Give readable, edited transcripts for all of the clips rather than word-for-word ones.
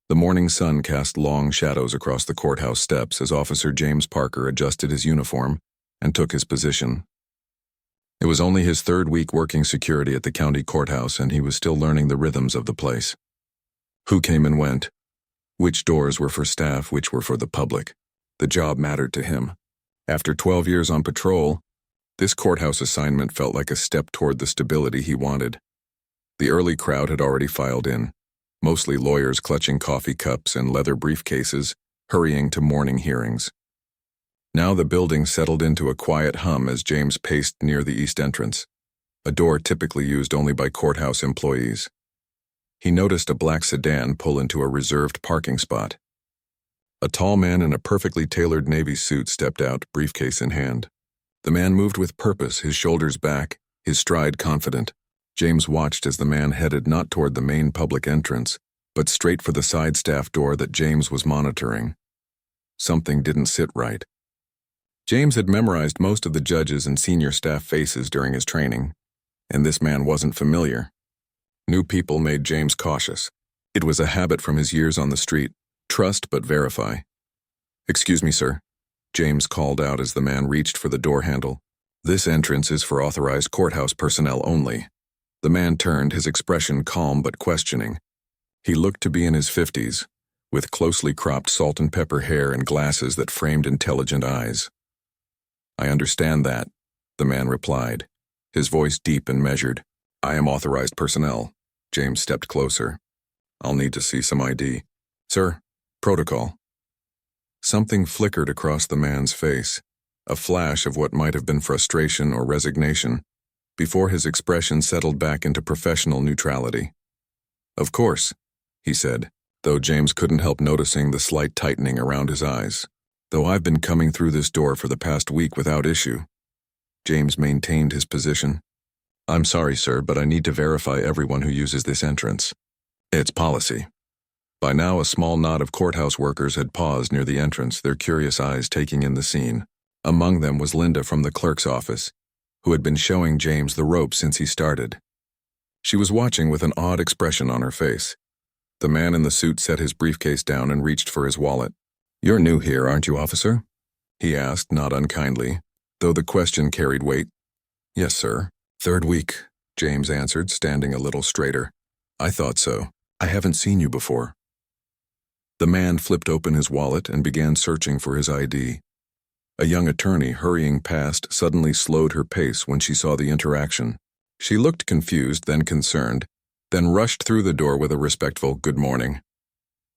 The morning sun cast long shadows across the courthouse steps as Officer James Parker adjusted his uniform and took his position. It was only his third week working security at the county courthouse, and he was still learning the rhythms of the place. Who came and went? Which doors were for staff, which were for the public? The job mattered to him. After 12 years on patrol, this courthouse assignment felt like a step toward the stability he wanted. The early crowd had already filed in, mostly lawyers clutching coffee cups and leather briefcases, hurrying to morning hearings. Now the building settled into a quiet hum as James paced near the east entrance, a door typically used only by courthouse employees. He noticed a black sedan pull into a reserved parking spot. A tall man in a perfectly tailored navy suit stepped out, briefcase in hand. The man moved with purpose, his shoulders back, his stride confident. James watched as the man headed not toward the main public entrance, but straight for the side staff door that James was monitoring. Something didn't sit right. James had memorized most of the judges and senior staff faces during his training, and this man wasn't familiar. New people made James cautious. It was a habit from his years on the street. Trust but verify. "Excuse me, sir," James called out as the man reached for the door handle. "This entrance is for authorized courthouse personnel only." The man turned, his expression calm but questioning. He looked to be in his 50s, with closely cropped salt and pepper hair and glasses that framed intelligent eyes. "I understand that," the man replied, his voice deep and measured. "I am authorized personnel." James stepped closer. "I'll need to see some ID." "Sir, protocol." Something flickered across the man's face, a flash of what might have been frustration or resignation, before his expression settled back into professional neutrality. "Of course," he said, though James couldn't help noticing the slight tightening around his eyes. "Though I've been coming through this door for the past week without issue." James maintained his position. "I'm sorry, sir, but I need to verify everyone who uses this entrance. It's policy." By now, a small knot of courthouse workers had paused near the entrance, their curious eyes taking in the scene. Among them was Linda from the clerk's office, who had been showing James the ropes since he started. She was watching with an odd expression on her face. The man in the suit set his briefcase down and reached for his wallet. "You're new here, aren't you, officer?" he asked, not unkindly, though the question carried weight. "Yes, sir. Third week," James answered, standing a little straighter. "I thought so. I haven't seen you before." The man flipped open his wallet and began searching for his ID. A young attorney hurrying past suddenly slowed her pace when she saw the interaction. She looked confused, then concerned, then rushed through the door with a respectful "good morning,"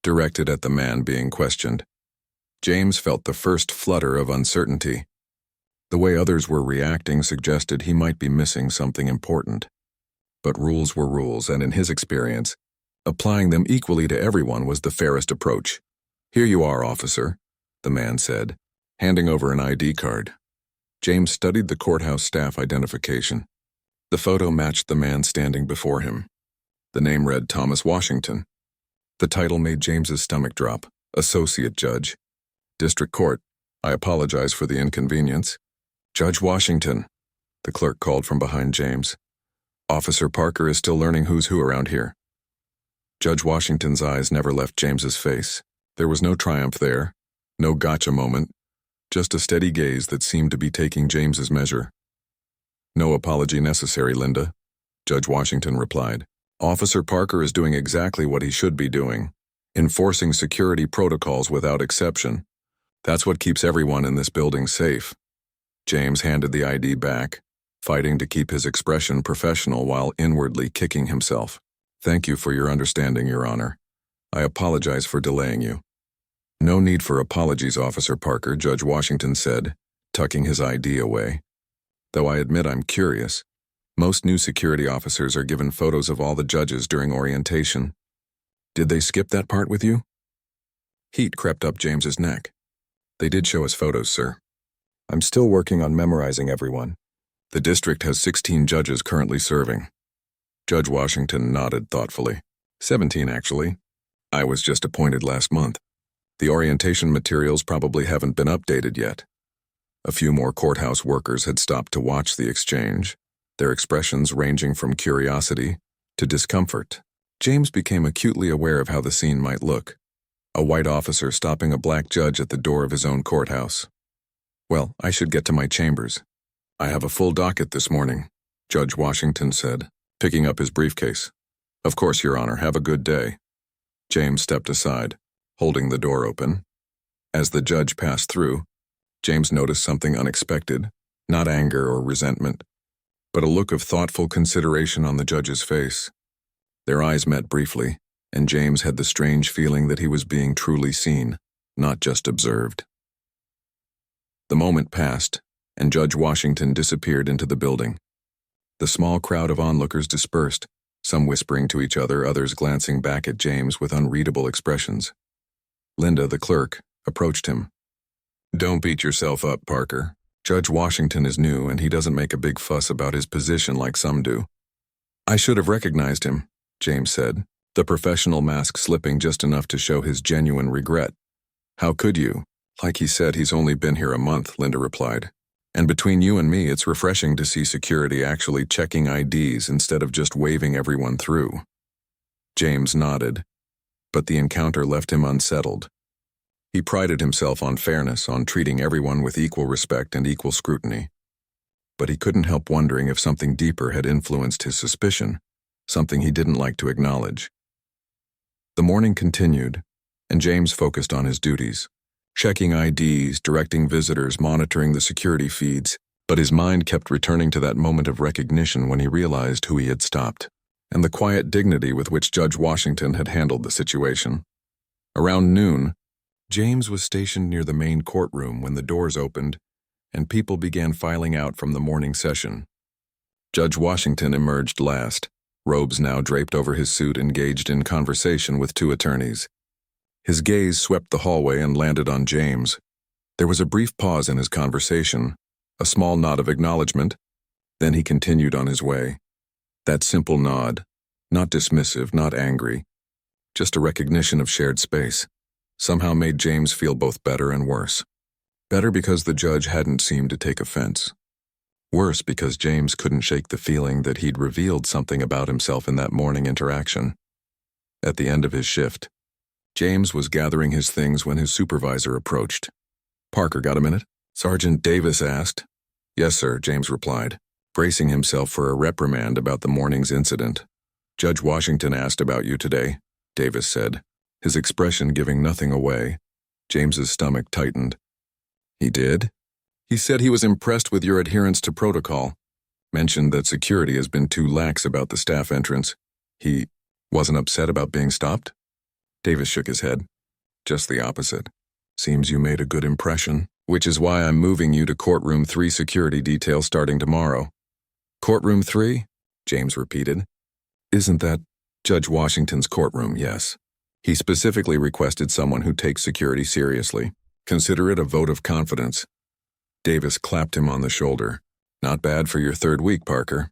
directed at the man being questioned. James felt the first flutter of uncertainty. The way others were reacting suggested he might be missing something important. But rules were rules, and in his experience, applying them equally to everyone was the fairest approach. "Here you are, officer," the man said, handing over an ID card. James studied the courthouse staff identification. The photo matched the man standing before him. The name read Thomas Washington. The title made James's stomach drop. "Associate Judge. District Court. I apologize for the inconvenience." "Judge Washington," the clerk called from behind James. "Officer Parker is still learning who's who around here." Judge Washington's eyes never left James's face. There was no triumph there, no gotcha moment, just a steady gaze that seemed to be taking James's measure. "No apology necessary, Linda," Judge Washington replied. "Officer Parker is doing exactly what he should be doing, enforcing security protocols without exception. That's what keeps everyone in this building safe." James handed the ID back, fighting to keep his expression professional while inwardly kicking himself. "Thank you for your understanding, Your Honor. I apologize for delaying you." "No need for apologies, Officer Parker," Judge Washington said, tucking his ID away. "Though I admit I'm curious. Most new security officers are given photos of all the judges during orientation. Did they skip that part with you?" Heat crept up James's neck. "They did show us photos, sir. I'm still working on memorizing everyone. The district has 16 judges currently serving." Judge Washington nodded thoughtfully. 17, actually. I was just appointed last month. The orientation materials probably haven't been updated yet." A few more courthouse workers had stopped to watch the exchange, their expressions ranging from curiosity to discomfort. James became acutely aware of how the scene might look. a white officer stopping a black judge at the door of his own courthouse. "Well, I should get to my chambers. I have a full docket this morning," Judge Washington said, picking up his briefcase. "Of course, Your Honor. Have a good day." James stepped aside, holding the door open. As the judge passed through, James noticed something unexpected, not anger or resentment, but a look of thoughtful consideration on the judge's face. Their eyes met briefly, and James had the strange feeling that he was being truly seen, not just observed. The moment passed, and Judge Washington disappeared into the building. The small crowd of onlookers dispersed, some whispering to each other, others glancing back at James with unreadable expressions. Linda, the clerk, approached him. "Don't beat yourself up, Parker. Judge Washington is new, and he doesn't make a big fuss about his position like some do." "I should have recognized him," James said, the professional mask slipping just enough to show his genuine regret. "How could you? Like he said, he's only been here a month," Linda replied. "And between you and me, it's refreshing to see security actually checking IDs instead of just waving everyone through." James nodded, but the encounter left him unsettled. He prided himself on fairness, on treating everyone with equal respect and equal scrutiny. But he couldn't help wondering if something deeper had influenced his suspicion, something he didn't like to acknowledge. The morning continued, and James focused on his duties, checking IDs, directing visitors, monitoring the security feeds, but his mind kept returning to that moment of recognition when he realized who he had stopped, and the quiet dignity with which Judge Washington had handled the situation. Around noon, James was stationed near the main courtroom when the doors opened and people began filing out from the morning session. Judge Washington emerged last, robes now draped over his suit, engaged in conversation with two attorneys. His gaze swept the hallway and landed on James. There was a brief pause in his conversation, a small nod of acknowledgement, then he continued on his way. That simple nod, not dismissive, not angry, just a recognition of shared space, somehow made James feel both better and worse. Better because the judge hadn't seemed to take offense. Worse because James couldn't shake the feeling that he'd revealed something about himself in that morning interaction. At the end of his shift, James was gathering his things when his supervisor approached. "Parker, got a minute?" Sergeant Davis asked. "Yes, sir," James replied, bracing himself for a reprimand about the morning's incident. "Judge Washington asked about you today," Davis said, his expression giving nothing away. James's stomach tightened. "He did?" "He said he was impressed with your adherence to protocol. Mentioned that security has been too lax about the staff entrance. He wasn't upset about being stopped?" Davis shook his head. "Just the opposite. Seems you made a good impression, which is why I'm moving you to Courtroom 3 security detail starting tomorrow." "Courtroom 3? James repeated. "Isn't that Judge Washington's courtroom?" "Yes. He specifically requested someone who takes security seriously. Consider it a vote of confidence." Davis clapped him on the shoulder. "Not bad for your third week, Parker."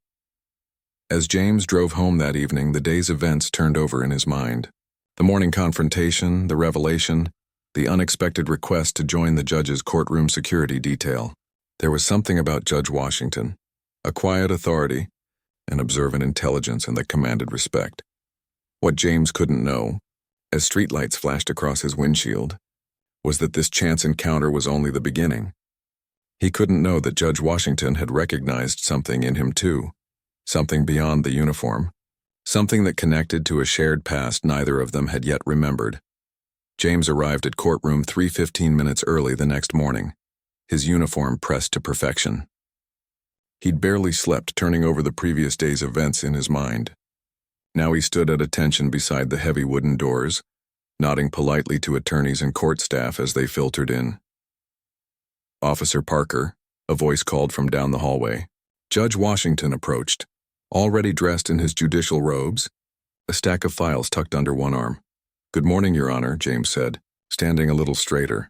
As James drove home that evening, the day's events turned over in his mind. The morning confrontation, the revelation, the unexpected request to join the judge's courtroom security detail. There was something about Judge Washington, a quiet authority, an observant intelligence, and that commanded respect. What James couldn't know, as streetlights flashed across his windshield, was that this chance encounter was only the beginning. He couldn't know that Judge Washington had recognized something in him too, something beyond the uniform, something that connected to a shared past neither of them had yet remembered. James arrived at courtroom 3 15 minutes early the next morning, his uniform pressed to perfection. He'd barely slept, turning over the previous day's events in his mind. Now he stood at attention beside the heavy wooden doors, nodding politely to attorneys and court staff as they filtered in. "Officer Parker," a voice called from down the hallway. Judge Washington approached, already dressed in his judicial robes, a stack of files tucked under one arm. "Good morning, Your Honor," James said, standing a little straighter.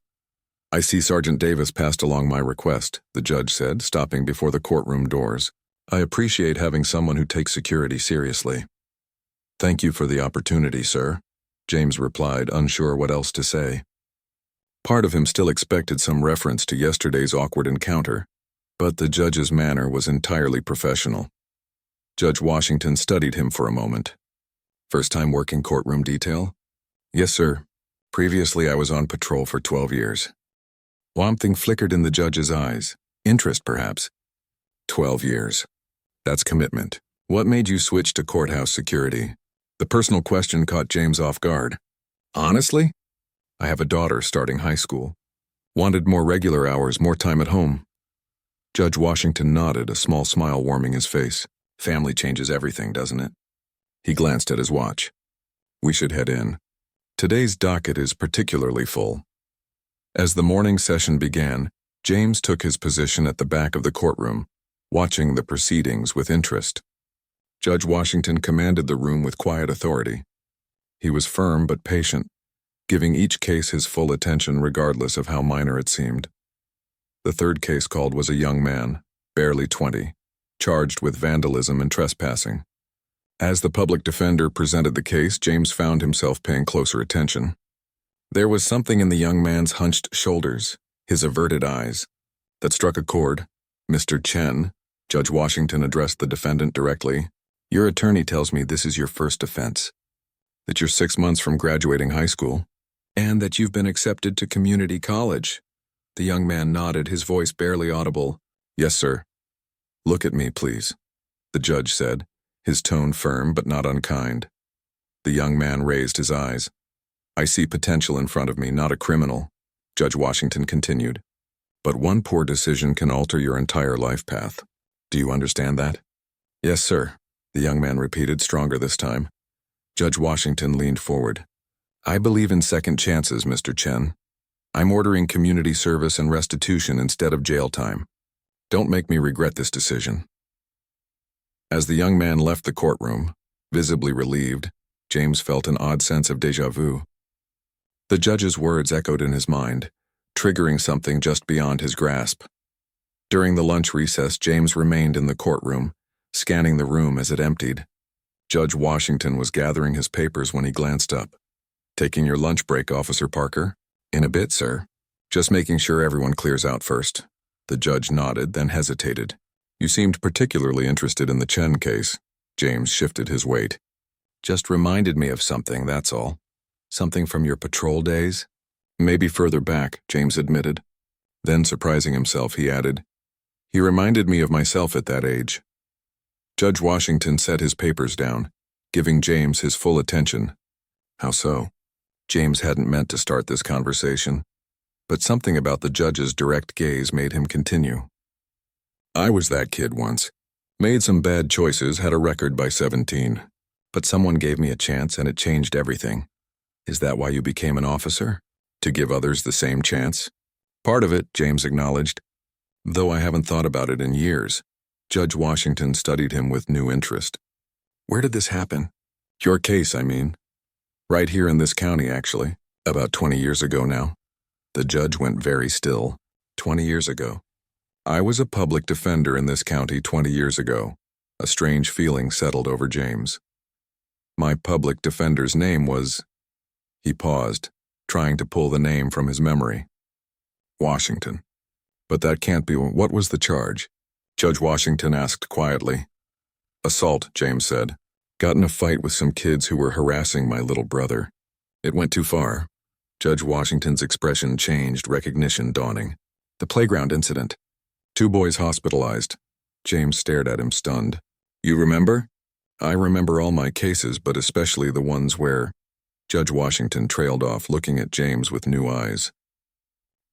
"I see Sergeant Davis passed along my request," the judge said, stopping before the courtroom doors. "I appreciate having someone who takes security seriously." "Thank you for the opportunity, sir," James replied, unsure what else to say. Part of him still expected some reference to yesterday's awkward encounter, but the judge's manner was entirely professional. Judge Washington studied him for a moment. "First time working courtroom detail?" "Yes, sir. Previously, I was on patrol for 12 years. Something flickered in the judge's eyes. Interest, perhaps. 12 years. That's commitment. What made you switch to courthouse security? The personal question caught James off guard. Honestly? I have a daughter starting high school. Wanted more regular hours, more time at home. Judge Washington nodded, a small smile warming his face. Family changes everything, doesn't it? He glanced at his watch. We should head in. Today's docket is particularly full. As the morning session began, James took his position at the back of the courtroom, watching the proceedings with interest. Judge Washington commanded the room with quiet authority. He was firm but patient, giving each case his full attention regardless of how minor it seemed. The third case called was a young man, barely 20, charged with vandalism and trespassing. As the public defender presented the case, James found himself paying closer attention. There was something in the young man's hunched shoulders, his averted eyes, that struck a chord. Mr. Chen, Judge Washington addressed the defendant directly. Your attorney tells me this is your first offense, that you're 6 months from graduating high school, and that you've been accepted to community college. The young man nodded, his voice barely audible. Yes, sir. Look at me, please, the judge said, his tone firm but not unkind. The young man raised his eyes. I see potential in front of me, not a criminal, Judge Washington continued. But one poor decision can alter your entire life path. Do you understand that? Yes, sir, the young man repeated, stronger this time. Judge Washington leaned forward. I believe in second chances, Mr. Chen. I'm ordering community service and restitution instead of jail time. Don't make me regret this decision. As the young man left the courtroom, visibly relieved, James felt an odd sense of déjà vu. The judge's words echoed in his mind, triggering something just beyond his grasp. During the lunch recess, James remained in the courtroom, scanning the room as it emptied. Judge Washington was gathering his papers when he glanced up. Taking your lunch break, Officer Parker? In a bit, sir. Just making sure everyone clears out first. The judge nodded, then hesitated. You seemed particularly interested in the Chen case. James shifted his weight. Just reminded me of something, that's all. Something from your patrol days? Maybe further back, James admitted. Then, surprising himself, he added, he reminded me of myself at that age. Judge Washington set his papers down, giving James his full attention. How so? James hadn't meant to start this conversation, but something about the judge's direct gaze made him continue. I was that kid once. Made some bad choices, had a record by 17. But someone gave me a chance and it changed everything. Is that why you became an officer? To give others the same chance? Part of it, James acknowledged. Though I haven't thought about it in years. Judge Washington studied him with new interest. Where did this happen? Your case, I mean. Right here in this county, actually. About 20 years ago now. The judge went very still. 20 years ago. I was a public defender in this county 20 years ago. A strange feeling settled over James. My public defender's name was... He paused, trying to pull the name from his memory. Washington. But that can't be... What was the charge? Judge Washington asked quietly. Assault, James said. Got in a fight with some kids who were harassing my little brother. It went too far. Judge Washington's expression changed, recognition dawning. The playground incident. 2 boys hospitalized. James stared at him, stunned. You remember? I remember all my cases, but especially the ones where... Judge Washington trailed off, looking at James with new eyes.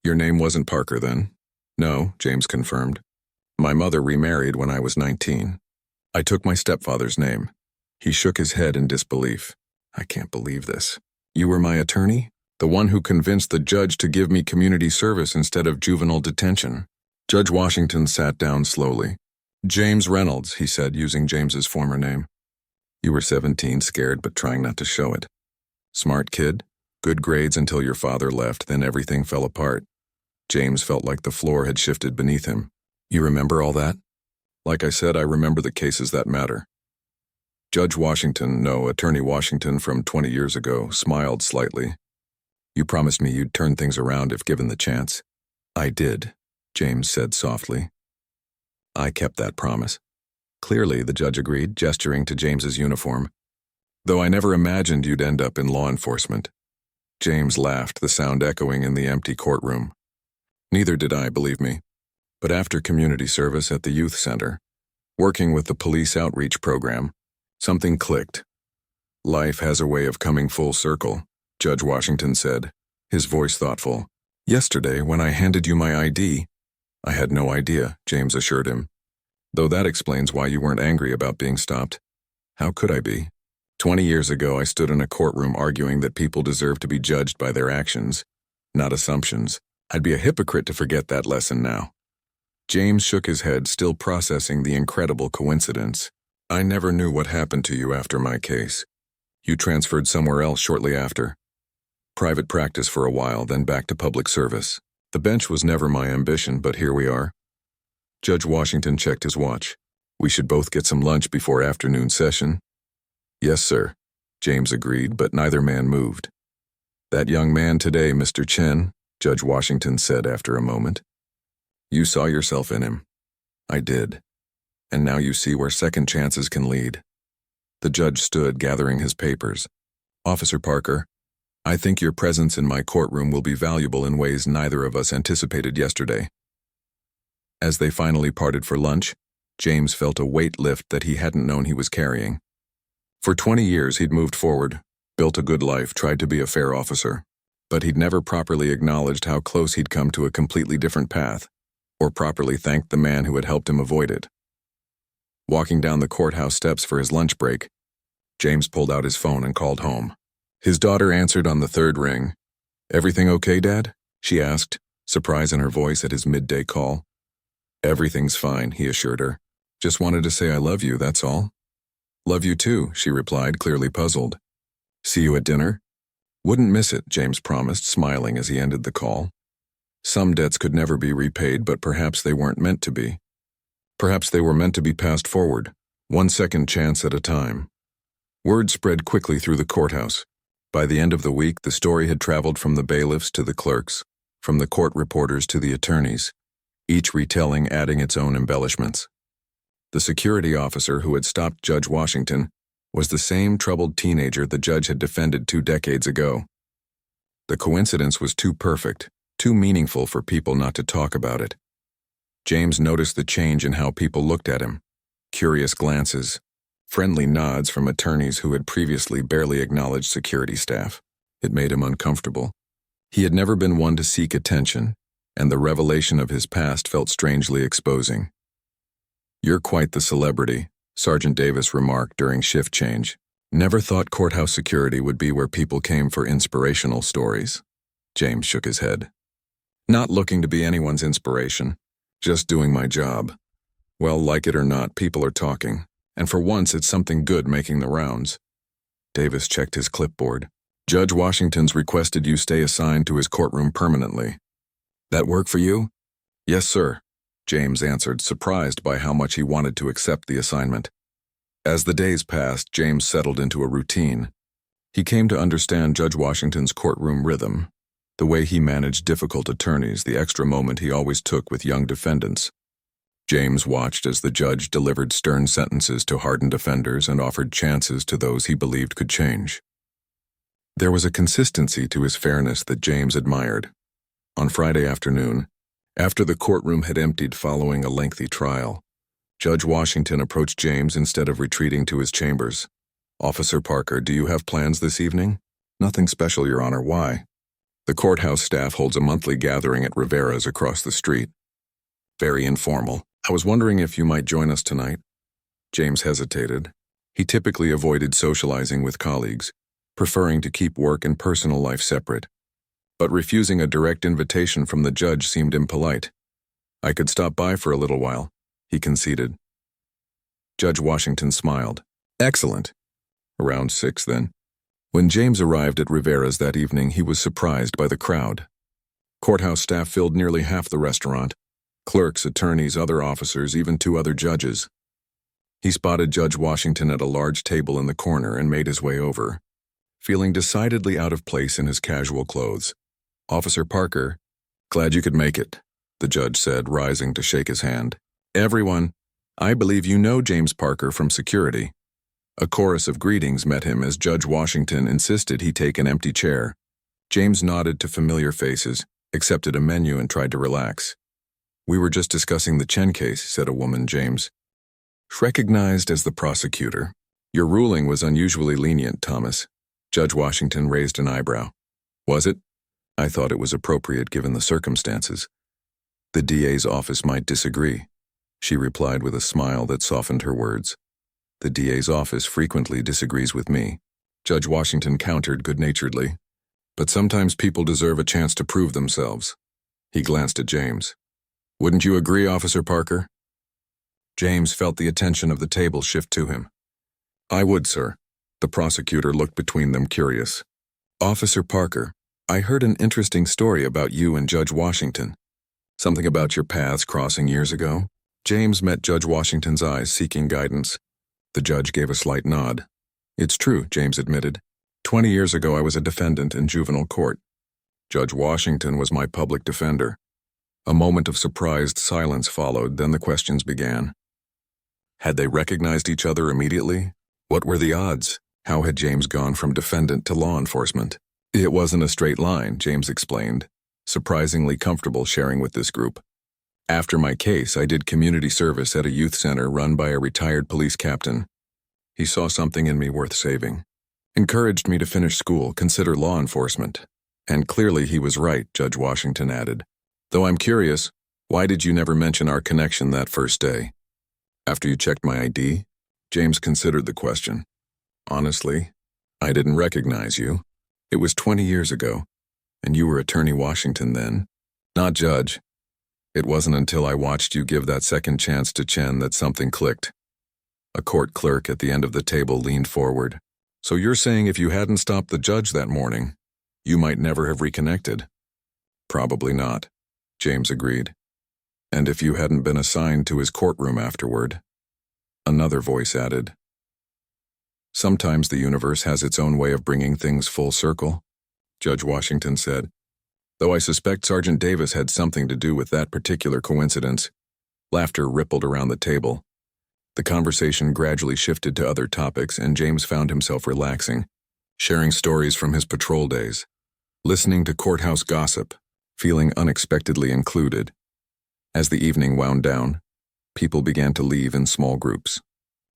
Your name wasn't Parker then? No, James confirmed. My mother remarried when I was 19. I took my stepfather's name. He shook his head in disbelief. I can't believe this. You were my attorney? The one who convinced the judge to give me community service instead of juvenile detention. Judge Washington sat down slowly. James Reynolds, he said, using James's former name. You were 17, scared but trying not to show it. Smart kid, good grades until your father left, then everything fell apart. James felt like the floor had shifted beneath him. You remember all that? Like I said, I remember the cases that matter. Judge Washington, no, Attorney Washington from 20 years ago, smiled slightly. You promised me you'd turn things around if given the chance. I did, James said softly. I kept that promise. Clearly, the judge agreed, gesturing to James's uniform. Though I never imagined you'd end up in law enforcement. James laughed, the sound echoing in the empty courtroom. Neither did I, believe me. But after community service at the youth center, working with the police outreach program, something clicked. Life has a way of coming full circle, Judge Washington said, his voice thoughtful. Yesterday, when I handed you my ID, I had no idea, James assured him. Though that explains why you weren't angry about being stopped. How could I be? 20 years ago, I stood in a courtroom arguing that people deserve to be judged by their actions, not assumptions. I'd be a hypocrite to forget that lesson now. James shook his head, still processing the incredible coincidence. I never knew what happened to you after my case. You transferred somewhere else shortly after. Private practice for a while, then back to public service. The bench was never my ambition, but here we are. Judge Washington checked his watch. We should both get some lunch before afternoon session. Yes, sir, James agreed, but neither man moved. That young man today, Mr. Chen, Judge Washington said after a moment. You saw yourself in him. I did. And now you see where second chances can lead. The judge stood, gathering his papers. Officer Parker, I think your presence in my courtroom will be valuable in ways neither of us anticipated yesterday. As they finally parted for lunch, James felt a weight lift that he hadn't known he was carrying. For 20 years he'd moved forward, built a good life, tried to be a fair officer. But he'd never properly acknowledged how close he'd come to a completely different path, or properly thanked the man who had helped him avoid it. Walking down the courthouse steps for his lunch break, James pulled out his phone and called home. His daughter answered on the third ring. Everything okay, Dad? She asked, surprise in her voice at his midday call. Everything's fine, he assured her. Just wanted to say I love you, that's all. Love you too, she replied, clearly puzzled. See you at dinner? Wouldn't miss it, James promised, smiling as he ended the call. Some debts could never be repaid, but perhaps they weren't meant to be. Perhaps they were meant to be passed forward, one second chance at a time. Word spread quickly through the courthouse. By the end of the week, the story had traveled from the bailiffs to the clerks, from the court reporters to the attorneys, each retelling adding its own embellishments. The security officer who had stopped Judge Washington was the same troubled teenager the judge had defended 2 decades ago. The coincidence was too perfect, too meaningful for people not to talk about it. James noticed the change in how people looked at him. Curious glances, friendly nods from attorneys who had previously barely acknowledged security staff. It made him uncomfortable. He had never been one to seek attention, and the revelation of his past felt strangely exposing. You're quite the celebrity, Sergeant Davis remarked during shift change. Never thought courthouse security would be where people came for inspirational stories. James shook his head. Not looking to be anyone's inspiration, just doing my job. Well, like it or not, people are talking, and for once it's something good making the rounds. Davis checked his clipboard. Judge Washington's requested you stay assigned to his courtroom permanently. That work for you? Yes, sir, James answered, surprised by how much he wanted to accept the assignment. As the days passed, James settled into a routine. He came to understand Judge Washington's courtroom rhythm, the way he managed difficult attorneys, the extra moment he always took with young defendants. James watched as the judge delivered stern sentences to hardened offenders and offered chances to those he believed could change. There was a consistency to his fairness that James admired. On Friday afternoon, after the courtroom had emptied following a lengthy trial, Judge Washington approached James instead of retreating to his chambers. Officer Parker, do you have plans this evening? Nothing special, Your Honor. Why? The courthouse staff holds a monthly gathering at Rivera's across the street. Very informal. I was wondering if you might join us tonight. James hesitated. He typically avoided socializing with colleagues, preferring to keep work and personal life separate. But refusing a direct invitation from the judge seemed impolite. I could stop by for a little while, he conceded. Judge Washington smiled. Excellent. Around 6 then. When James arrived at Rivera's that evening, he was surprised by the crowd. Courthouse staff filled nearly half the restaurant. Clerks, attorneys, other officers, even 2 other judges. He spotted Judge Washington at a large table in the corner and made his way over, feeling decidedly out of place in his casual clothes. Officer Parker, glad you could make it, the judge said, rising to shake his hand. Everyone, I believe you know James Parker from security. A chorus of greetings met him as Judge Washington insisted he take an empty chair. James nodded to familiar faces, accepted a menu, and tried to relax. "We were just discussing the Chen case," said a woman, James. Recognized as the prosecutor. "Your ruling was unusually lenient, Thomas." Judge Washington raised an eyebrow. "Was it? I thought it was appropriate given the circumstances." "The DA's office might disagree," she replied with a smile that softened her words. "The DA's office frequently disagrees with me," Judge Washington countered good-naturedly. "But sometimes people deserve a chance to prove themselves." He glanced at James. "Wouldn't you agree, Officer Parker?" James felt the attention of the table shift to him. "I would, sir." The prosecutor looked between them, curious. "Officer Parker, I heard an interesting story about you and Judge Washington. Something about your paths crossing years ago?" James met Judge Washington's eyes, seeking guidance. The judge gave a slight nod. "It's true," James admitted. 20 years ago I was a defendant in juvenile court. Judge Washington was my public defender." A moment of surprised silence followed, then the questions began. Had they recognized each other immediately? What were the odds? How had James gone from defendant to law enforcement? "It wasn't a straight line," James explained, surprisingly comfortable sharing with this group. "After my case, I did community service at a youth center run by a retired police captain. He saw something in me worth saving. Encouraged me to finish school, consider law enforcement. And clearly he was right," Judge Washington added. "Though I'm curious, why did you never mention our connection that first day?" "After you checked my ID?" James considered the question. "Honestly, I didn't recognize you. It was 20 years ago, and you were Attorney Washington then, not Judge. It wasn't until I watched you give that second chance to Chen that something clicked." A court clerk at the end of the table leaned forward. "So you're saying if you hadn't stopped the judge that morning, you might never have reconnected?" "Probably not," James agreed. "And if you hadn't been assigned to his courtroom afterward," another voice added. "Sometimes the universe has its own way of bringing things full circle," Judge Washington said. "Though I suspect Sergeant Davis had something to do with that particular coincidence." Laughter rippled around the table. The conversation gradually shifted to other topics, and James found himself relaxing, sharing stories from his patrol days, listening to courthouse gossip, feeling unexpectedly included. As the evening wound down, people began to leave in small groups.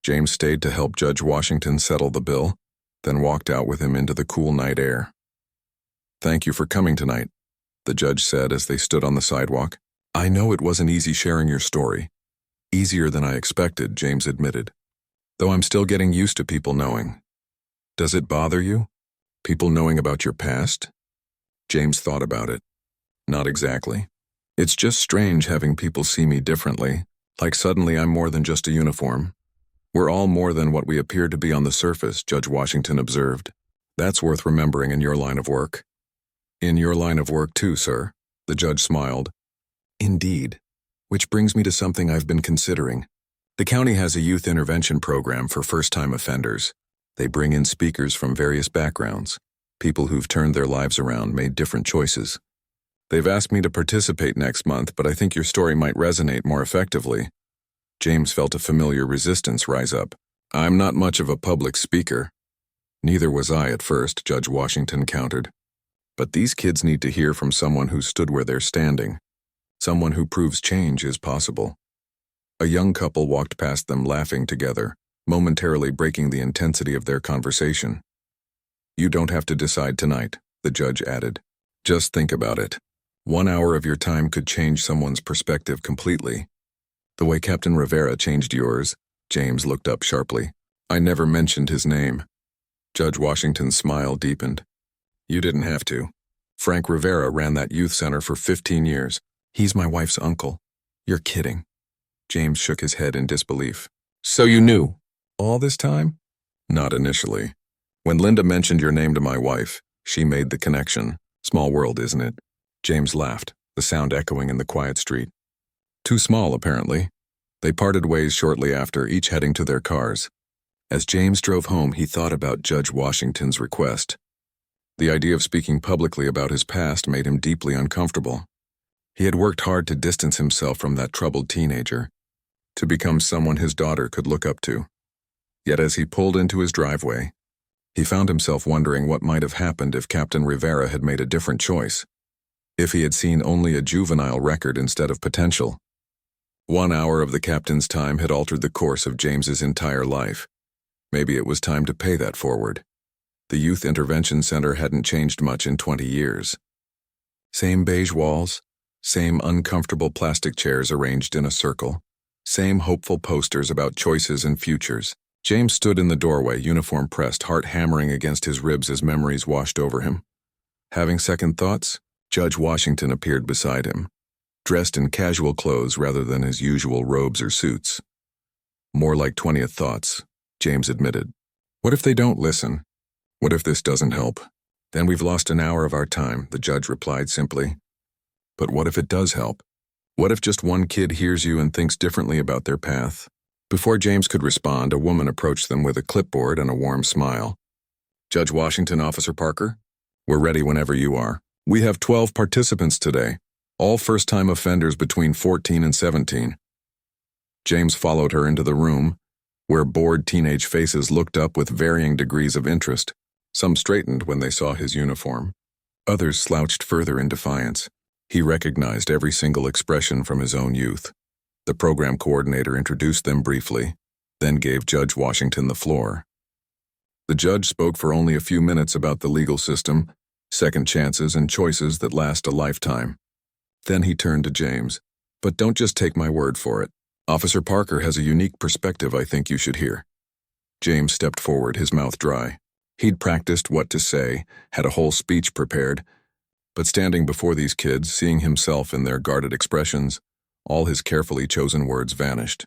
James stayed to help Judge Washington settle the bill, then walked out with him into the cool night air. "Thank you for coming tonight," the judge said as they stood on the sidewalk. "I know it wasn't easy sharing your story." "Easier than I expected," James admitted. "Though I'm still getting used to people knowing." "Does it bother you? People knowing about your past?" James thought about it. "Not exactly. It's just strange having people see me differently, like suddenly I'm more than just a uniform." "We're all more than what we appear to be on the surface," Judge Washington observed. "That's worth remembering in your line of work." "In your line of work too, sir," the judge smiled. "Indeed. Which brings me to something I've been considering. The county has a youth intervention program for first-time offenders. They bring in speakers from various backgrounds, people who've turned their lives around, made different choices. They've asked me to participate next month, but I think your story might resonate more effectively." James felt a familiar resistance rise up. "I'm not much of a public speaker." "Neither was I at first," Judge Washington countered. "But these kids need to hear from someone who stood where they're standing. Someone who proves change is possible." A young couple walked past them laughing together, momentarily breaking the intensity of their conversation. "You don't have to decide tonight," the judge added. "Just think about it. 1 hour of your time could change someone's perspective completely. The way Captain Rivera changed yours." James looked up sharply. "I never mentioned his name." Judge Washington's smile deepened. "You didn't have to. Frank Rivera ran that youth center for 15 years. He's my wife's uncle." "You're kidding." James shook his head in disbelief. "So you knew all this time?" "Not initially. When Linda mentioned your name to my wife, she made the connection. Small world, isn't it?" James laughed, the sound echoing in the quiet street. "Too small, apparently." They parted ways shortly after, each heading to their cars. As James drove home, he thought about Judge Washington's request. The idea of speaking publicly about his past made him deeply uncomfortable. He had worked hard to distance himself from that troubled teenager, to become someone his daughter could look up to. Yet as he pulled into his driveway, He found himself wondering what might have happened if Captain Rivera had made a different choice. If he had seen only a juvenile record instead of potential. 1 hour of the captain's time had altered the course of James's entire life. Maybe it was time to pay that forward. The Youth Intervention Center hadn't changed much in 20 years. Same beige walls, same uncomfortable plastic chairs arranged in a circle, same hopeful posters about choices and futures. James stood in the doorway, uniform pressed, heart hammering against his ribs as memories washed over him. Having second thoughts, Judge Washington appeared beside him, dressed in casual clothes rather than his usual robes or suits. More like 20th thoughts, James admitted. What if they don't listen? What if this doesn't help? Then we've lost an hour of our time, the judge replied simply. But what if it does help? What if just one kid hears you and thinks differently about their path? Before James could respond, a woman approached them with a clipboard and a warm smile. Judge Washington, Officer Parker? We're ready whenever you are. We have 12 participants today, all first-time offenders between 14 and 17. James followed her into the room, where bored teenage faces looked up with varying degrees of interest. Some straightened when they saw his uniform. Others slouched further in defiance. He recognized every single expression from his own youth. The program coordinator introduced them briefly, then gave Judge Washington the floor. The judge spoke for only a few minutes about the legal system, second chances, and choices that last a lifetime. Then he turned to James. But don't just take my word for it. Officer Parker has a unique perspective I think you should hear. James stepped forward, his mouth dry. He'd practiced what to say, had a whole speech prepared, but standing before these kids, seeing himself in their guarded expressions, all his carefully chosen words vanished.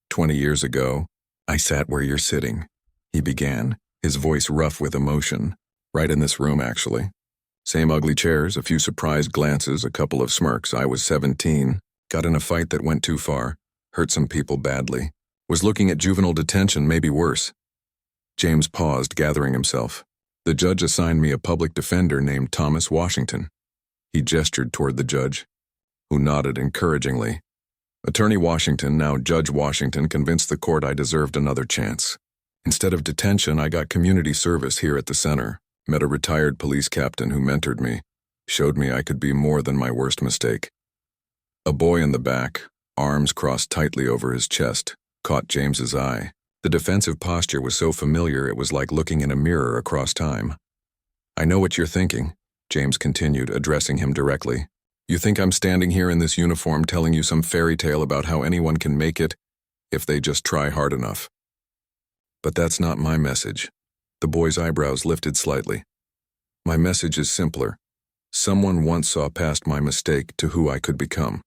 20 years ago, I sat where you're sitting, he began, his voice rough with emotion. Right in this room, actually. Same ugly chairs, a few surprised glances, a couple of smirks. I was 17, got in a fight that went too far, hurt some people badly, was looking at juvenile detention, maybe worse. James paused, gathering himself. The judge assigned me a public defender named Thomas Washington. He gestured toward the judge, who nodded encouragingly. Attorney Washington, now Judge Washington, convinced the court I deserved another chance. Instead of detention, I got community service here at the center. Met a retired police captain who mentored me, showed me I could be more than my worst mistake. A boy in the back, arms crossed tightly over his chest, caught James's eye. The defensive posture was so familiar it was like looking in a mirror across time. I know what you're thinking, James continued, addressing him directly. You think I'm standing here in this uniform telling you some fairy tale about how anyone can make it if they just try hard enough. But that's not my message. The boy's eyebrows lifted slightly. My message is simpler. Someone once saw past my mistake to who I could become.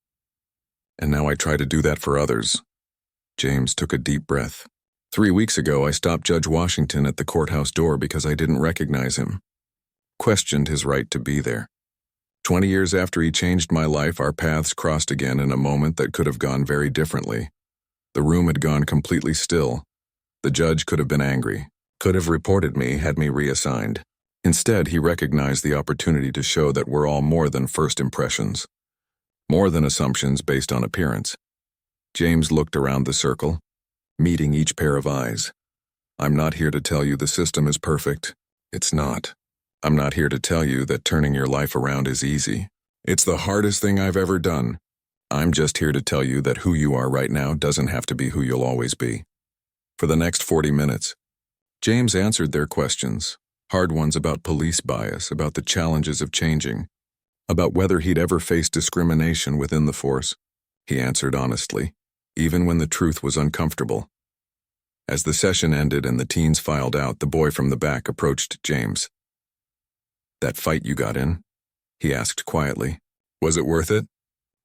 And now I try to do that for others. James took a deep breath. 3 weeks ago, I stopped Judge Washington at the courthouse door because I didn't recognize him. Questioned his right to be there. 20 years after he changed my life, our paths crossed again in a moment that could have gone very differently. The room had gone completely still. The judge could have been angry, could have reported me, had me reassigned. Instead, he recognized the opportunity to show that we're all more than first impressions, more than assumptions based on appearance. James looked around the circle, meeting each pair of eyes. I'm not here to tell you the system is perfect. It's not. I'm not here to tell you that turning your life around is easy. It's the hardest thing I've ever done. I'm just here to tell you that who you are right now doesn't have to be who you'll always be. For the next 40 minutes, James answered their questions, hard ones about police bias, about the challenges of changing, about whether he'd ever faced discrimination within the force. He answered honestly, even when the truth was uncomfortable. As the session ended and the teens filed out, the boy from the back approached James. That fight you got in? He asked quietly. Was it worth it?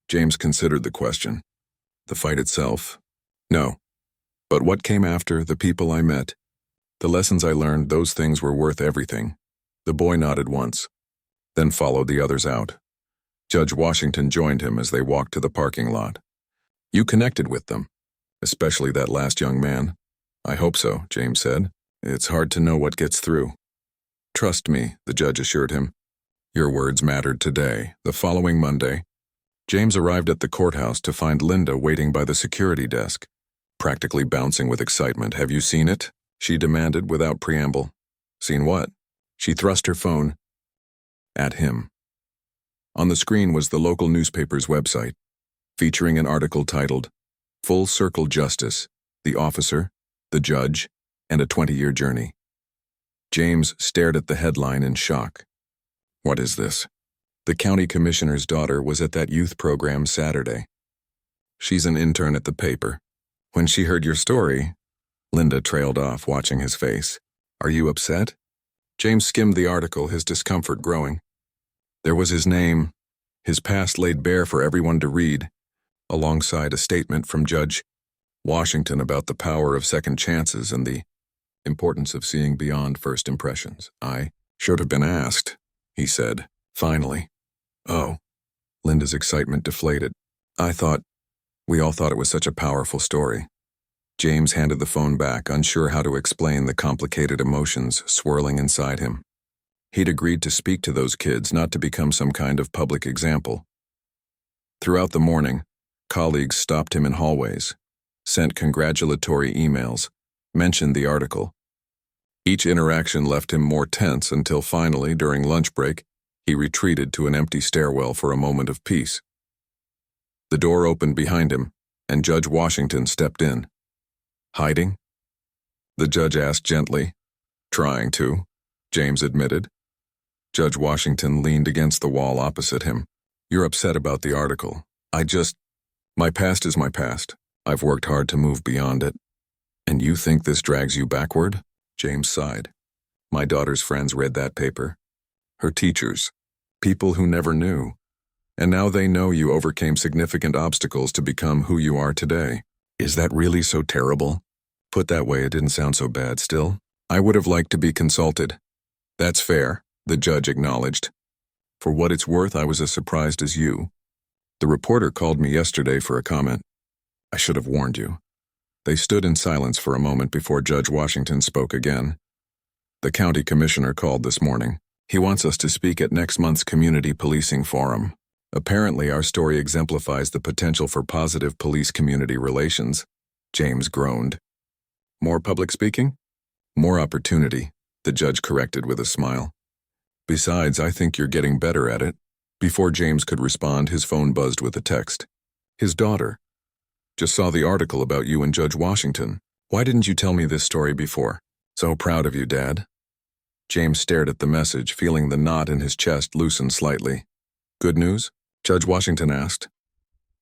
James considered the question. The fight itself? No. But what came after, the people I met, the lessons I learned, those things were worth everything. The boy nodded once, then followed the others out. Judge Washington joined him as they walked to the parking lot. You connected with them, especially that last young man. I hope so, James said. It's hard to know what gets through. Trust me, the judge assured him. Your words mattered today. The following Monday, James arrived at the courthouse to find Linda waiting by the security desk, practically bouncing with excitement. Have you seen it? She demanded without preamble. Seen what? She thrust her phone at him. On the screen was the local newspaper's website, featuring an article titled, Full Circle Justice, the Officer, the Judge, and a 20-year Journey. James stared at the headline in shock. What is this? The county commissioner's daughter was at that youth program Saturday. She's an intern at the paper. When she heard your story, Linda trailed off, watching his face. Are you upset? James skimmed the article, his discomfort growing. There was his name, his past laid bare for everyone to read, alongside a statement from Judge Washington about the power of second chances and the importance of seeing beyond first impressions. I should have been asked, he said, finally. Oh. Linda's excitement deflated. We all thought it was such a powerful story. James handed the phone back, unsure how to explain the complicated emotions swirling inside him. He'd agreed to speak to those kids, not to become some kind of public example. Throughout the morning, colleagues stopped him in hallways, sent congratulatory emails, mentioned the article. Each interaction left him more tense until finally, during lunch break, he retreated to an empty stairwell for a moment of peace. The door opened behind him, and Judge Washington stepped in. Hiding? The judge asked gently. Trying to, James admitted. Judge Washington leaned against the wall opposite him. You're upset about the article. My past is my past. I've worked hard to move beyond it. And you think this drags you backward? James sighed. My daughter's friends read that paper. Her teachers. People who never knew. And now they know you overcame significant obstacles to become who you are today. Is that really so terrible? Put that way, it didn't sound so bad still. I would have liked to be consulted. That's fair, the judge acknowledged. For what it's worth, I was as surprised as you. The reporter called me yesterday for a comment. I should have warned you. They stood in silence for a moment before Judge Washington spoke again. The county commissioner called this morning. He wants us to speak at next month's community policing forum. Apparently, our story exemplifies the potential for positive police-community relations. James groaned. More public speaking? More opportunity, the judge corrected with a smile. Besides, I think you're getting better at it. Before James could respond, his phone buzzed with a text. His daughter. Just saw the article about you and Judge Washington. Why didn't you tell me this story before? So proud of you, Dad. James stared at the message, feeling the knot in his chest loosen slightly. Good news? Judge Washington asked.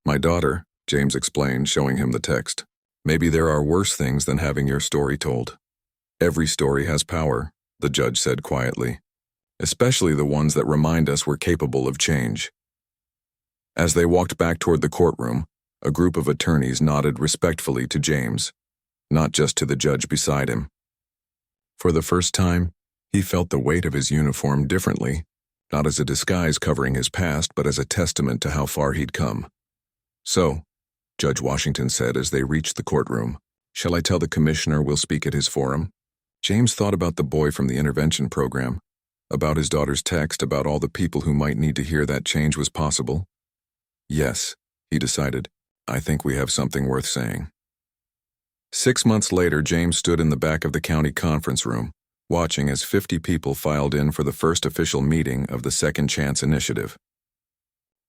My daughter, James explained, showing him the text. Maybe there are worse things than having your story told. Every story has power, the judge said quietly. Especially the ones that remind us we're capable of change. As they walked back toward the courtroom, a group of attorneys nodded respectfully to James, not just to the judge beside him. For the first time, he felt the weight of his uniform differently, not as a disguise covering his past, but as a testament to how far he'd come. So, Judge Washington said as they reached the courtroom, shall I tell the commissioner we'll speak at his forum? James thought about the boy from the intervention program, about his daughter's text, about all the people who might need to hear that change was possible. Yes, he decided, I think we have something worth saying. 6 months later, James stood in the back of the county conference room, watching as 50 people filed in for the first official meeting of the Second Chance Initiative.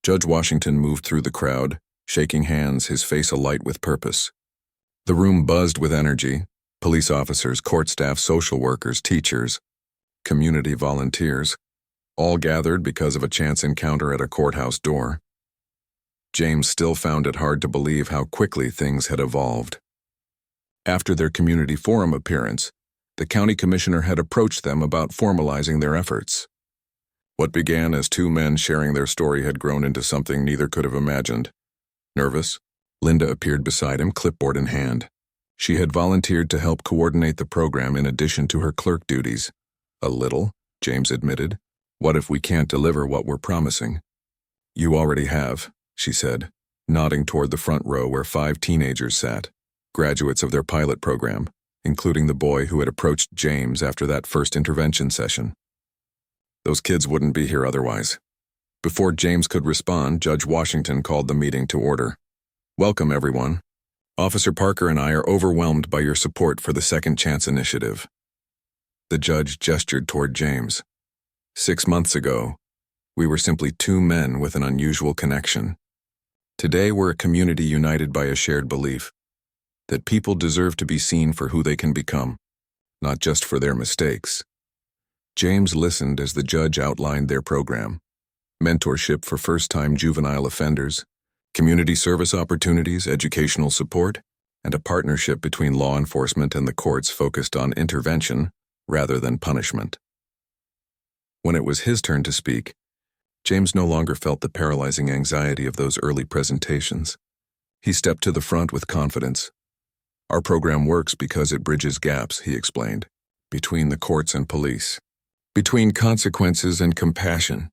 Judge Washington moved through the crowd, shaking hands, his face alight with purpose. The room buzzed with energy. Police officers, court staff, social workers, teachers, community volunteers, all gathered because of a chance encounter at a courthouse door. James still found it hard to believe how quickly things had evolved. After their community forum appearance, the county commissioner had approached them about formalizing their efforts. What began as two men sharing their story had grown into something neither could have imagined. Nervous, Linda appeared beside him, clipboard in hand. She had volunteered to help coordinate the program in addition to her clerk duties. A little, James admitted. What if we can't deliver what we're promising? You already have, she said, nodding toward the front row where 5 teenagers sat, graduates of their pilot program, including the boy who had approached James after that first intervention session. Those kids wouldn't be here otherwise. Before James could respond, Judge Washington called the meeting to order. Welcome, everyone. Officer Parker and I are overwhelmed by your support for the Second Chance Initiative. The judge gestured toward James. 6 months ago, we were simply two men with an unusual connection. Today, we're a community united by a shared belief that people deserve to be seen for who they can become, not just for their mistakes. James listened as the judge outlined their program: mentorship for first-time juvenile offenders, community service opportunities, educational support, and a partnership between law enforcement and the courts focused on intervention rather than punishment. When it was his turn to speak, James no longer felt the paralyzing anxiety of those early presentations. He stepped to the front with confidence. Our program works because it bridges gaps, he explained, between the courts and police, between consequences and compassion,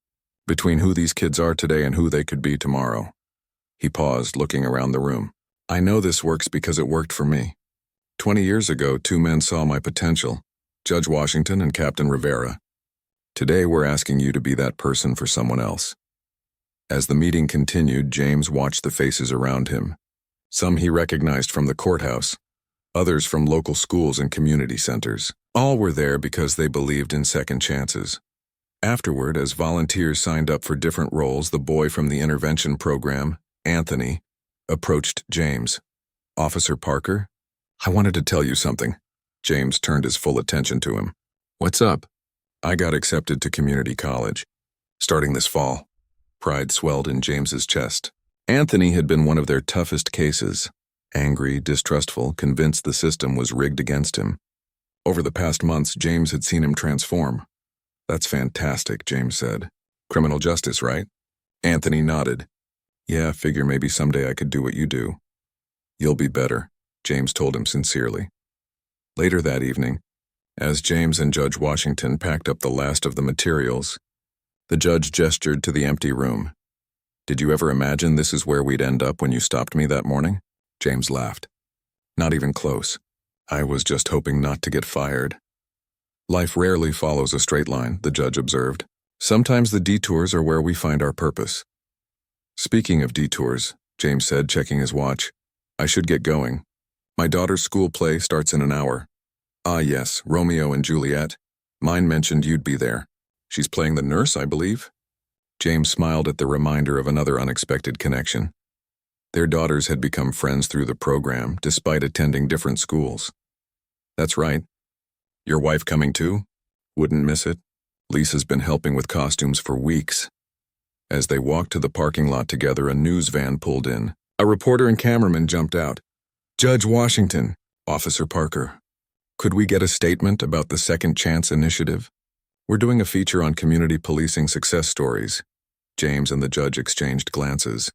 between who these kids are today and who they could be tomorrow. He paused, looking around the room. I know this works because it worked for me. 20 years ago, two men saw my potential, Judge Washington and Captain Rivera. Today, we're asking you to be that person for someone else. As the meeting continued, James watched the faces around him. Some he recognized from the courthouse, others from local schools and community centers. All were there because they believed in second chances. Afterward, as volunteers signed up for different roles, the boy from the intervention program, Anthony, approached James. Officer Parker, I wanted to tell you something. James turned his full attention to him. What's up? I got accepted to community college, starting this fall. Pride swelled in James's chest. Anthony had been one of their toughest cases. Angry, distrustful, convinced the system was rigged against him. Over the past months, James had seen him transform. That's fantastic, James said. Criminal justice, right? Anthony nodded. Yeah, figure maybe someday I could do what you do. You'll be better, James told him sincerely. Later that evening, as James and Judge Washington packed up the last of the materials, the judge gestured to the empty room. Did you ever imagine this is where we'd end up when you stopped me that morning? James laughed. Not even close. I was just hoping not to get fired. Life rarely follows a straight line, the judge observed. Sometimes the detours are where we find our purpose. Speaking of detours, James said, checking his watch, I should get going. My daughter's school play starts in an hour. Ah yes, Romeo and Juliet. Mine mentioned you'd be there. She's playing the nurse, I believe. James smiled at the reminder of another unexpected connection. Their daughters had become friends through the program, despite attending different schools. That's right. Your wife coming too? Wouldn't miss it. Lisa's been helping with costumes for weeks. As they walked to the parking lot together, a news van pulled in. A reporter and cameraman jumped out. Judge Washington, Officer Parker. Could we get a statement about the Second Chance Initiative? We're doing a feature on community policing success stories. James and the judge exchanged glances.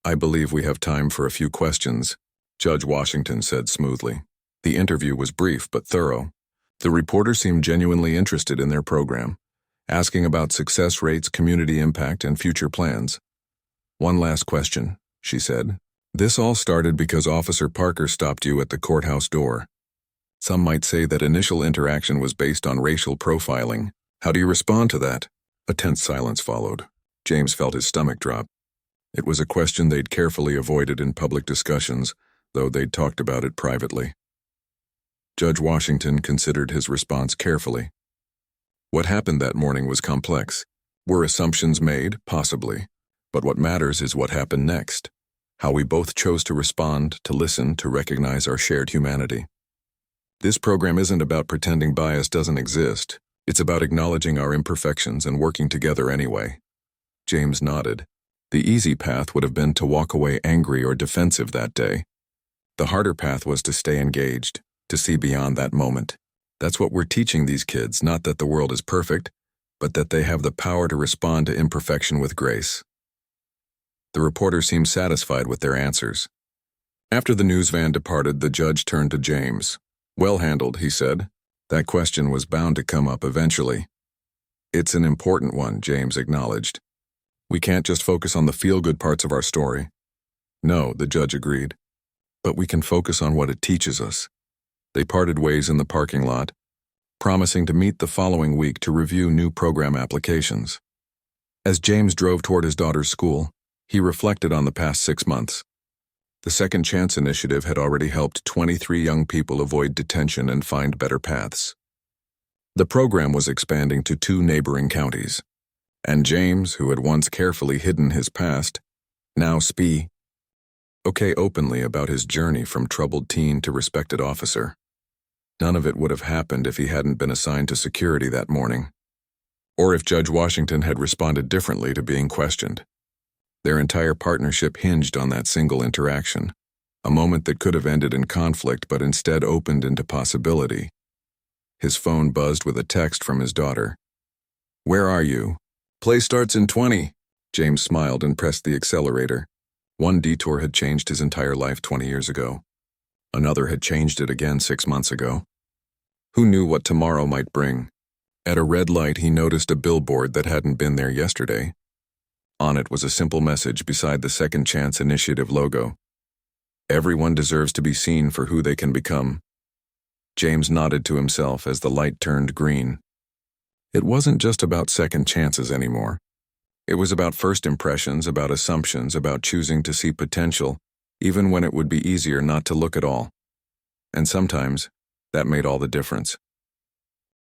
I believe we have time for a few questions, Judge Washington said smoothly. The interview was brief but thorough. The reporter seemed genuinely interested in their program, asking about success rates, community impact, and future plans. One last question, she said. This all started because Officer Parker stopped you at the courthouse door. Some might say that initial interaction was based on racial profiling. How do you respond to that? A tense silence followed. James felt his stomach drop. It was a question they'd carefully avoided in public discussions, though they'd talked about it privately. Judge Washington considered his response carefully. What happened that morning was complex. Were assumptions made? Possibly. But what matters is what happened next. How we both chose to respond, to listen, to recognize our shared humanity. This program isn't about pretending bias doesn't exist. It's about acknowledging our imperfections and working together anyway. James nodded. The easy path would have been to walk away angry or defensive that day. The harder path was to stay engaged, to see beyond that moment. That's what we're teaching these kids, not that the world is perfect, but that they have the power to respond to imperfection with grace. The reporter seemed satisfied with their answers. After the news van departed, the judge turned to James. Well handled, he said. That question was bound to come up eventually. It's an important one, James acknowledged. We can't just focus on the feel-good parts of our story. No, the judge agreed. But we can focus on what it teaches us. They parted ways in the parking lot, promising to meet the following week to review new program applications. As James drove toward his daughter's school, he reflected on the past 6 months. The Second Chance Initiative had already helped 23 young people avoid detention and find better paths. The program was expanding to 2 neighboring counties, and James, who had once carefully hidden his past, now spoke openly about his journey from troubled teen to respected officer. None of it would have happened if he hadn't been assigned to security that morning, or if Judge Washington had responded differently to being questioned. Their entire partnership hinged on that single interaction, a moment that could have ended in conflict but instead opened into possibility. His phone buzzed with a text from his daughter. "Where are you?" "Play starts in 20. James smiled and pressed the accelerator. One detour had changed his entire life 20 years ago. Another had changed it again 6 months ago. Who knew what tomorrow might bring? At a red light, he noticed a billboard that hadn't been there yesterday. On it was a simple message beside the Second Chance Initiative logo. Everyone deserves to be seen for who they can become. James nodded to himself as the light turned green. It wasn't just about second chances anymore. It was about first impressions, about assumptions, about choosing to see potential, even when it would be easier not to look at all. And sometimes, that made all the difference.